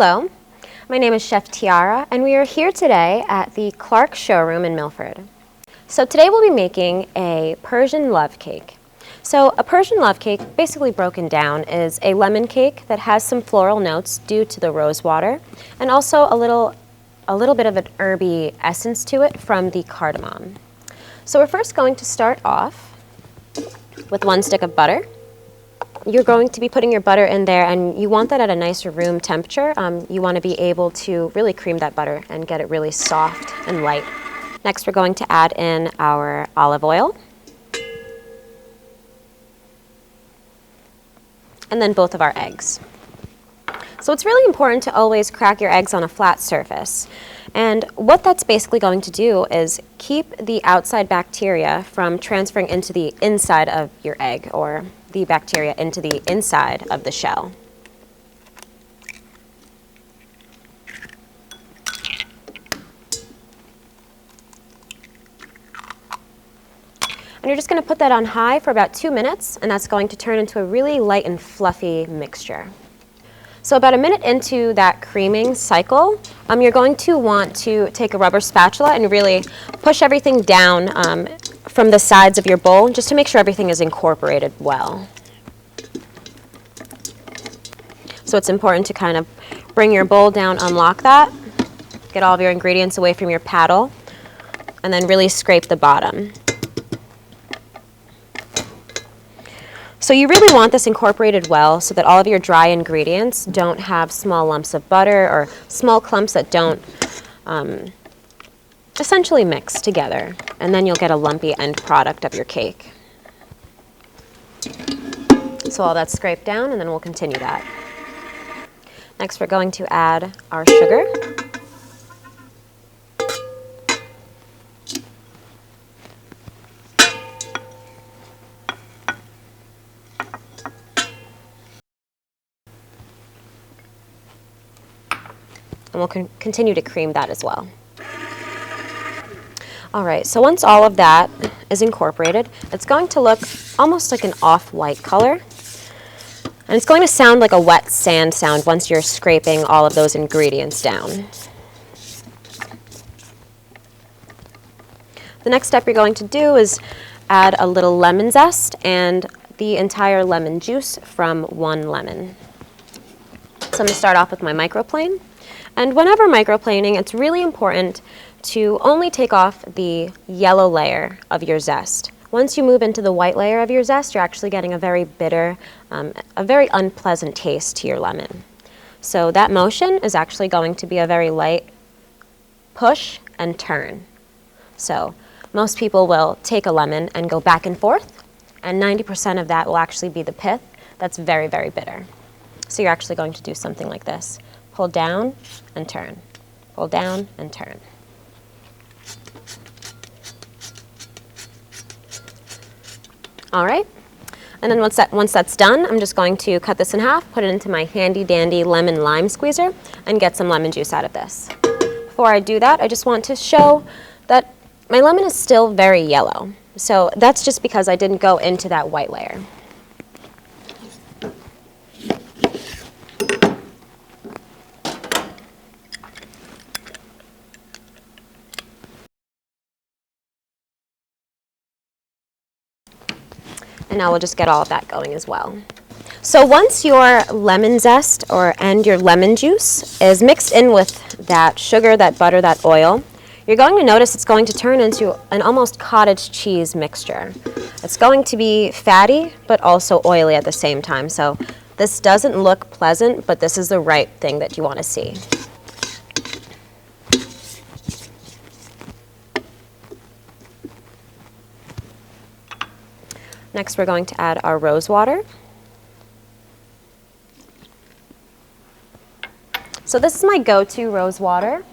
Hello, my name is Chef Tiara, and we are here today at the Clark showroom in Milford. So today we'll be making a Persian love cake. So a Persian love cake, basically broken down, is a lemon cake that has some floral notes due to the rose water, and also a little bit of an herby essence to it from the cardamom. So we're first going to start off with 1 stick of butter. You're going to be putting your butter in there, and you want that at a nicer room temperature. You want to be able to really cream that butter and get it really soft and light. Next, we're going to add in our olive oil, and then both of our eggs. So it's really important to always crack your eggs on a flat surface. And what that's basically going to do is keep the outside bacteria from transferring into the inside of your egg, or the bacteria into the inside of the shell. And you're just going to put that on high for about 2 minutes, and that's going to turn into a really light and fluffy mixture. So about a minute into that creaming cycle, you're going to want to take a rubber spatula and really push everything down from the sides of your bowl, just to make sure everything is incorporated well. So it's important to kind of bring your bowl down, unlock that, get all of your ingredients away from your paddle, and then really scrape the bottom. So you really want this incorporated well so that all of your dry ingredients don't have small lumps of butter or small clumps that don't essentially mix together, and then you'll get a lumpy end product of your cake. So all that's scraped down, and then we'll continue that. Next, we're going to add our sugar. And we'll continue to cream that as well. All right, so once all of that is incorporated, it's going to look almost like an off-white color. And it's going to sound like a wet sand sound once you're scraping all of those ingredients down. The next step you're going to do is add a little lemon zest and the entire lemon juice from 1 lemon. So I'm going to start off with my microplane. And whenever microplaning, it's really important to only take off the yellow layer of your zest. Once you move into the white layer of your zest, you're actually getting a very bitter, a very unpleasant taste to your lemon. So that motion is actually going to be a very light push and turn. So most people will take a lemon and go back and forth, and 90% of that will actually be the pith that's very, very bitter. So you're actually going to do something like this. Pull down and turn. Pull down and turn. All right, and then once that's done, I'm just going to cut this in half, put it into my handy dandy lemon lime squeezer, and get some lemon juice out of this. Before I do that, I just want to show that my lemon is still very yellow. So that's just because I didn't go into that white layer. And now we'll just get all of that going as well. So once your lemon zest and your lemon juice is mixed in with that sugar, that butter, that oil, you're going to notice it's going to turn into an almost cottage cheese mixture. It's going to be fatty, but also oily at the same time. So this doesn't look pleasant, but this is the right thing that you want to see. Next, we're going to add our rose water. So this is my go-to rose water.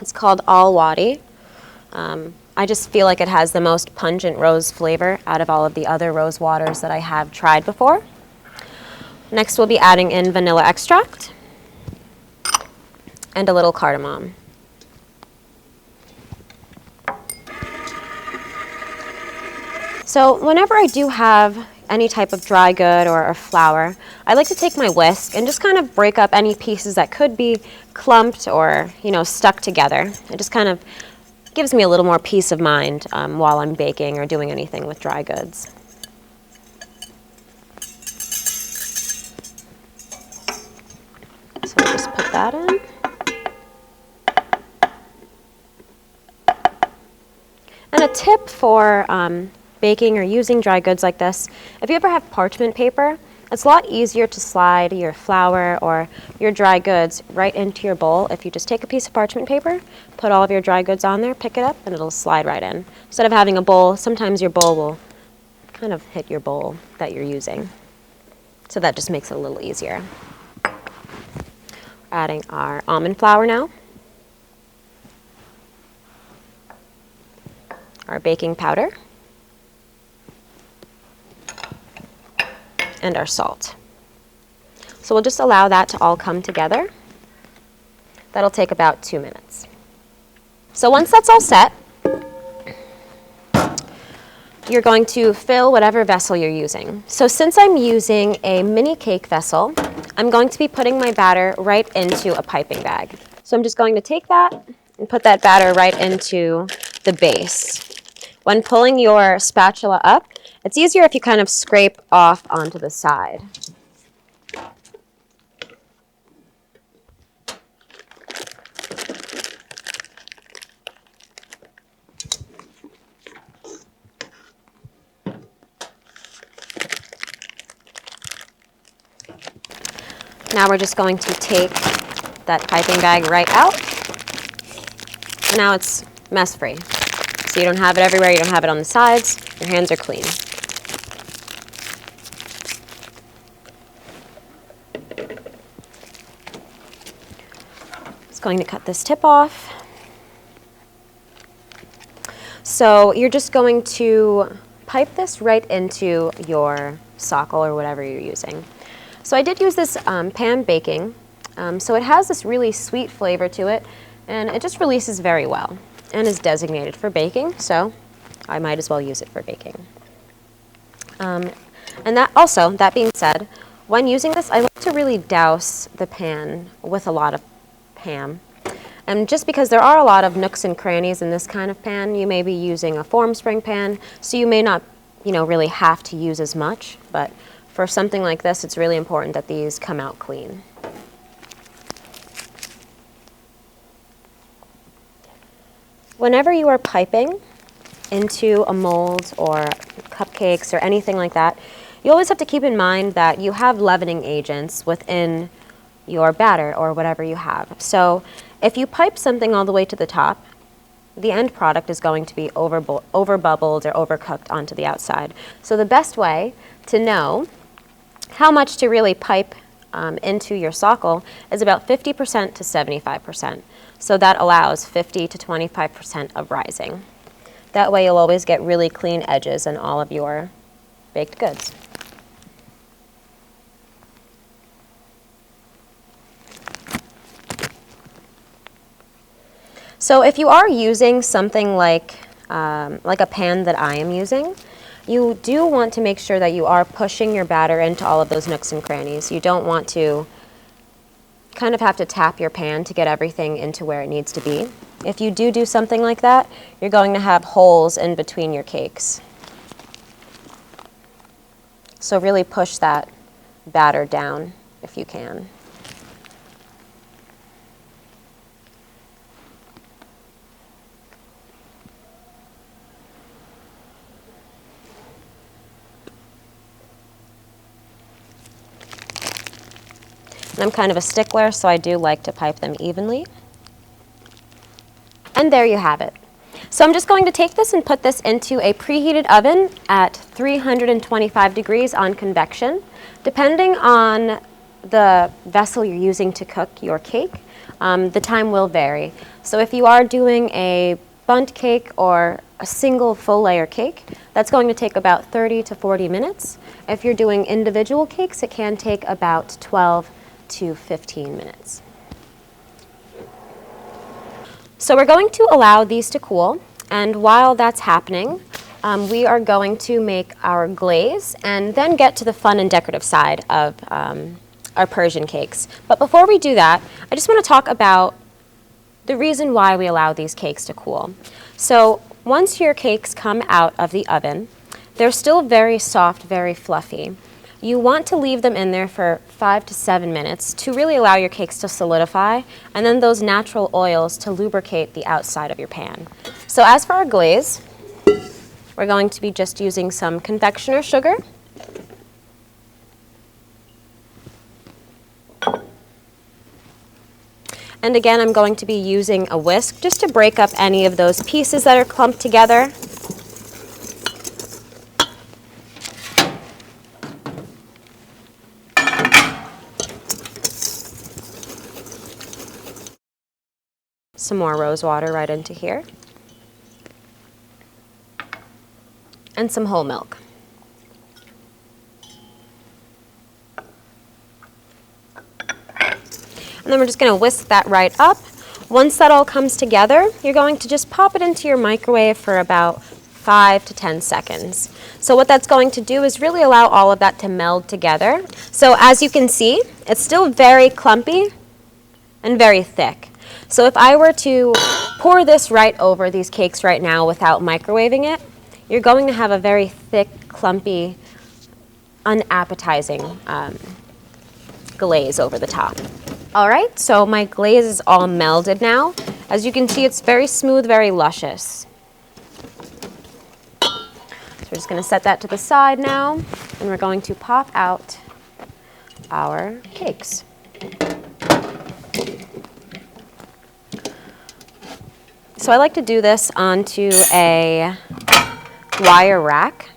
It's called Al Wadi. I just feel like it has the most pungent rose flavor out of all of the other rose waters that I have tried before. Next, we'll be adding in vanilla extract and a little cardamom. So whenever I do have any type of dry good or flour, I like to take my whisk and just kind of break up any pieces that could be clumped or, stuck together. It just kind of gives me a little more peace of mind while I'm baking or doing anything with dry goods. So we'll just put that in. And a tip for baking or using dry goods like this, if you ever have parchment paper, it's a lot easier to slide your flour or your dry goods right into your bowl if you just take a piece of parchment paper, put all of your dry goods on there, pick it up, and it'll slide right in. Instead of having a bowl, sometimes your bowl will kind of hit your bowl that you're using. So that just makes it a little easier. We're adding our almond flour now, our baking powder, and our salt. So we'll just allow that to all come together. That'll take about 2 minutes. So once that's all set, you're going to fill whatever vessel you're using. So since I'm using a mini cake vessel, I'm going to be putting my batter right into a piping bag. So I'm just going to take that and put that batter right into the base. When pulling your spatula up, it's easier if you kind of scrape off onto the side. Now we're just going to take that piping bag right out. And now it's mess-free. So you don't have it everywhere, you don't have it on the sides, your hands are clean. Just going to cut this tip off. So you're just going to pipe this right into your sockle or whatever you're using. So I did use this pan baking, so it has this really sweet flavor to it, and it just releases very well and is designated for baking, so I might as well use it for baking. And that being said, when using this, I like to really douse the pan with a lot of ham. And just because there are a lot of nooks and crannies in this kind of pan, you may be using a form spring pan, so you may not, really have to use as much, but for something like this, it's really important that these come out clean. Whenever you are piping into a mold or cupcakes or anything like that, you always have to keep in mind that you have leavening agents within your batter or whatever you have. So if you pipe something all the way to the top, the end product is going to be over bubbled or overcooked onto the outside. So the best way to know how much to really pipe into your sockle is about 50% to 75%. So that allows 50 to 25% of rising. That way you'll always get really clean edges in all of your baked goods. So if you are using something like a pan that I am using, you do want to make sure that you are pushing your batter into all of those nooks and crannies. You don't want to kind of have to tap your pan to get everything into where it needs to be. If you do something like that, you're going to have holes in between your cakes. So really push that batter down if you can. And I'm kind of a stickler, so I do like to pipe them evenly. And there you have it. So I'm just going to take this and put this into a preheated oven at 325 degrees on convection. Depending on the vessel you're using to cook your cake, the time will vary. So if you are doing a bundt cake or a single full layer cake, that's going to take about 30 to 40 minutes. If you're doing individual cakes, it can take about 12 to 15 minutes. So we're going to allow these to cool, and while that's happening, we are going to make our glaze and then get to the fun and decorative side of our Persian cakes. But before we do that, I just want to talk about the reason why we allow these cakes to cool. So once your cakes come out of the oven, they're still very soft, very fluffy. You want to leave them in there for 5 to 7 minutes to really allow your cakes to solidify and then those natural oils to lubricate the outside of your pan. So as for our glaze, we're going to be just using some confectioner sugar. And again, I'm going to be using a whisk just to break up any of those pieces that are clumped together. Some more rose water right into here. And some whole milk. And then we're just going to whisk that right up. Once that all comes together, you're going to just pop it into your microwave for about 5 to 10 seconds. So what that's going to do is really allow all of that to meld together. So as you can see, it's still very clumpy and very thick. So if I were to pour this right over these cakes right now without microwaving it, you're going to have a very thick, clumpy, unappetizing glaze over the top. All right, so my glaze is all melded now. As you can see, it's very smooth, very luscious. So we're just going to set that to the side now, and we're going to pop out our cakes. So I like to do this onto a wire rack,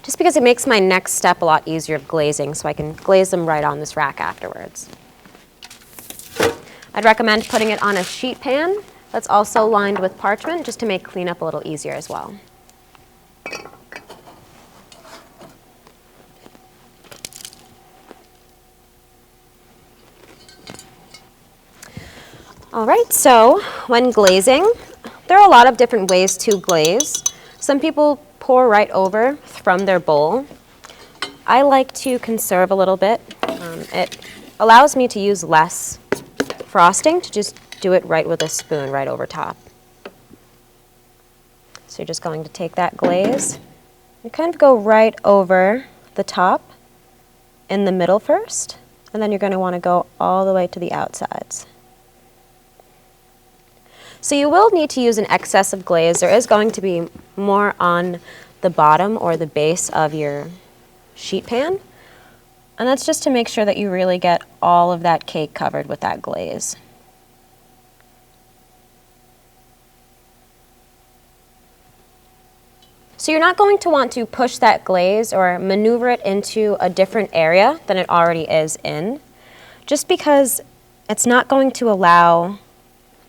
just because it makes my next step a lot easier of glazing, so I can glaze them right on this rack afterwards. I'd recommend putting it on a sheet pan that's also lined with parchment, just to make cleanup a little easier as well. All right, so when glazing, there are a lot of different ways to glaze. Some people pour right over from their bowl. I like to conserve a little bit. It allows me to use less frosting, to just do it right with a spoon right over top. So you're just going to take that glaze and kind of go right over the top in the middle first, and then you're going to want to go all the way to the outsides. So you will need to use an excess of glaze. There is going to be more on the bottom or the base of your sheet pan. And that's just to make sure that you really get all of that cake covered with that glaze. So you're not going to want to push that glaze or maneuver it into a different area than it already is in, just because it's not going to allow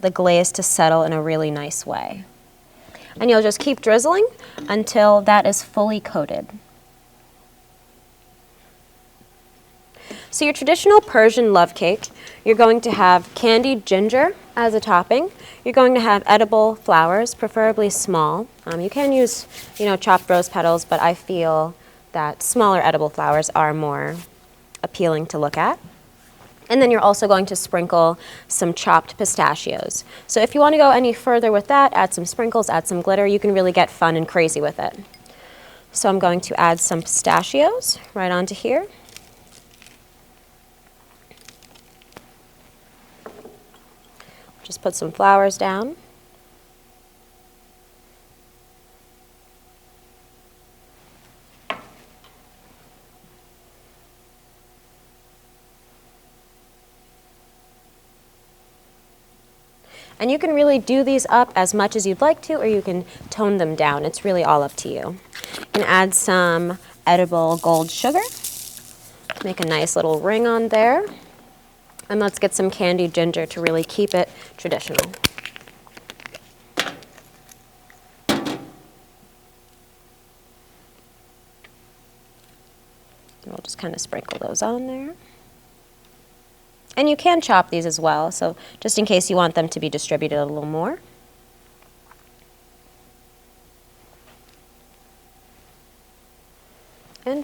the glaze to settle in a really nice way. And you'll just keep drizzling until that is fully coated. So your traditional Persian love cake, you're going to have candied ginger as a topping. You're going to have edible flowers, preferably small. You can use, chopped rose petals, but I feel that smaller edible flowers are more appealing to look at. And then you're also going to sprinkle some chopped pistachios. So if you want to go any further with that, add some sprinkles, add some glitter. You can really get fun and crazy with it. So I'm going to add some pistachios right onto here. Just put some flowers down. And you can really do these up as much as you'd like to, or you can tone them down. It's really all up to you. You can add some edible gold sugar. Make a nice little ring on there. And let's get some candied ginger to really keep it traditional. And we'll just kind of sprinkle those on there. And you can chop these as well, so just in case you want them to be distributed a little more.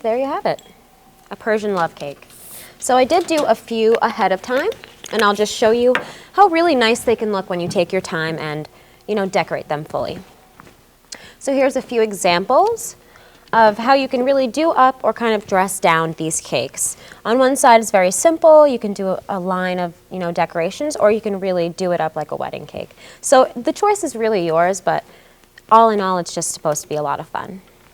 there you have it, a Persian love cake. So I did do a few ahead of time, and I'll just show you how really nice they can look when you take your time and, you know, decorate them fully. So here's a few examples of how you can really do up or kind of dress down these cakes. On one side it's very simple, you can do a line of, you know, decorations, or you can really do it up like a wedding cake. So the choice is really yours, but all in all it's just supposed to be a lot of fun.